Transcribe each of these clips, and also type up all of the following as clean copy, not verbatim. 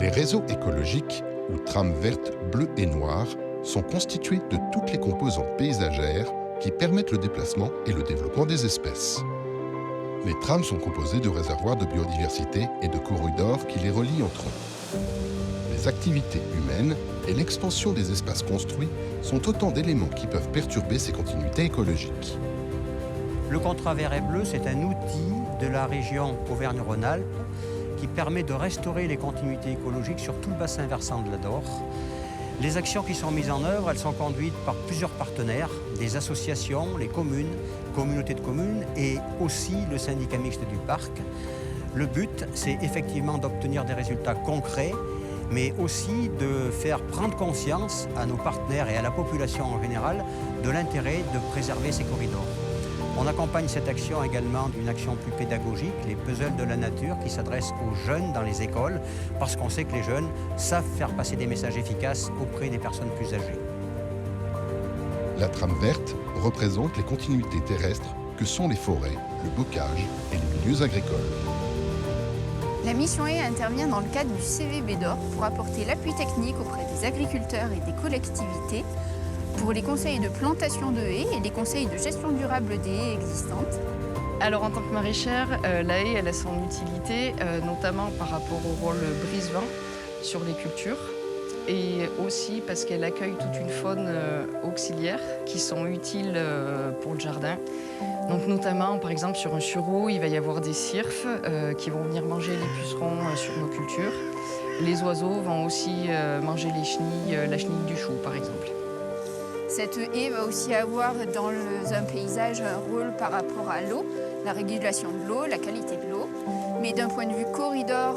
Les réseaux écologiques, ou trames vertes, bleues et noires, sont constitués de toutes les composantes paysagères qui permettent le déplacement et le développement des espèces. Les trames sont composées de réservoirs de biodiversité et de corridors qui les relient entre eux. Les activités humaines et l'expansion des espaces construits sont autant d'éléments qui peuvent perturber ces continuités écologiques. Le contrat vert et bleu, c'est un outil de la région Auvergne-Rhône-Alpes qui permet de restaurer les continuités écologiques sur tout le bassin versant de l'Adore. Les actions qui sont mises en œuvre, elles sont conduites par plusieurs partenaires, des associations, les communes, communautés de communes et aussi le syndicat mixte du parc. Le but, c'est effectivement d'obtenir des résultats concrets, mais aussi de faire prendre conscience à nos partenaires et à la population en général de l'intérêt de préserver ces corridors. On accompagne cette action également d'une action plus pédagogique, les puzzles de la nature, qui s'adressent aux jeunes dans les écoles, parce qu'on sait que les jeunes savent faire passer des messages efficaces auprès des personnes plus âgées. La trame verte représente les continuités terrestres que sont les forêts, le bocage et les milieux agricoles. La mission haies intervient dans le cadre du CVB d'Or pour apporter l'appui technique auprès des agriculteurs et des collectivités pour les conseils de plantation de haies et les conseils de gestion durable des haies existantes. Alors en tant que maraîchère, la haie elle a son utilité, notamment par rapport au rôle brise-vent sur les cultures et aussi parce qu'elle accueille toute une faune auxiliaire qui sont utiles pour le jardin. Donc notamment, par exemple, sur un sureau, il va y avoir des cirfes qui vont venir manger les pucerons sur nos cultures. Les oiseaux vont aussi manger les chenilles, la chenille du chou, par exemple. Cette haie va aussi avoir dans un paysage un rôle par rapport à l'eau, la régulation de l'eau, la qualité de l'eau. Mais d'un point de vue corridor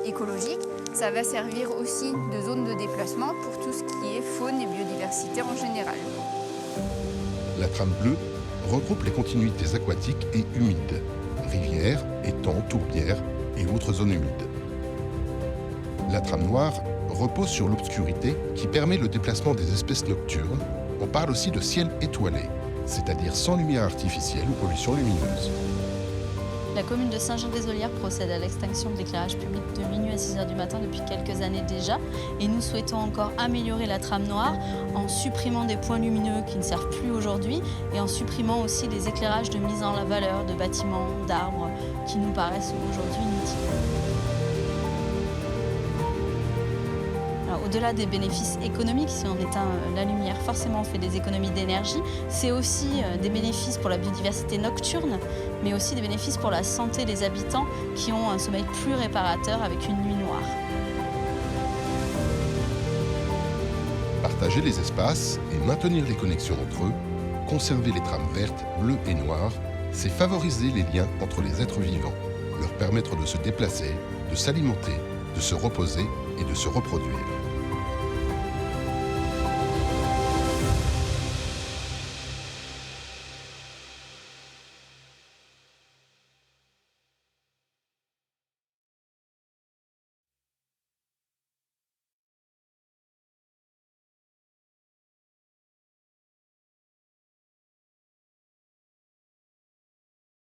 écologique, ça va servir aussi de zone de déplacement pour tout ce qui est faune et biodiversité en général. La trame bleue regroupe les continuités aquatiques et humides, rivières, étangs, tourbières et autres zones humides. La trame noire repose sur l'obscurité qui permet le déplacement des espèces nocturnes. On parle aussi de ciel étoilé, c'est-à-dire sans lumière artificielle ou pollution lumineuse. La commune de Saint-Jean-des-Olières procède à l'extinction de l'éclairage public de minuit à 6 h du matin depuis quelques années déjà. Et nous souhaitons encore améliorer la trame noire en supprimant des points lumineux qui ne servent plus aujourd'hui et en supprimant aussi les éclairages de mise en valeur de bâtiments, d'arbres qui nous paraissent aujourd'hui inutiles. Au-delà des bénéfices économiques, si on éteint la lumière, forcément on fait des économies d'énergie. C'est aussi des bénéfices pour la biodiversité nocturne, mais aussi des bénéfices pour la santé des habitants qui ont un sommeil plus réparateur avec une nuit noire. Partager les espaces et maintenir les connexions entre eux, conserver les trames vertes, bleues et noires, c'est favoriser les liens entre les êtres vivants, leur permettre de se déplacer, de s'alimenter, de se reposer et de se reproduire.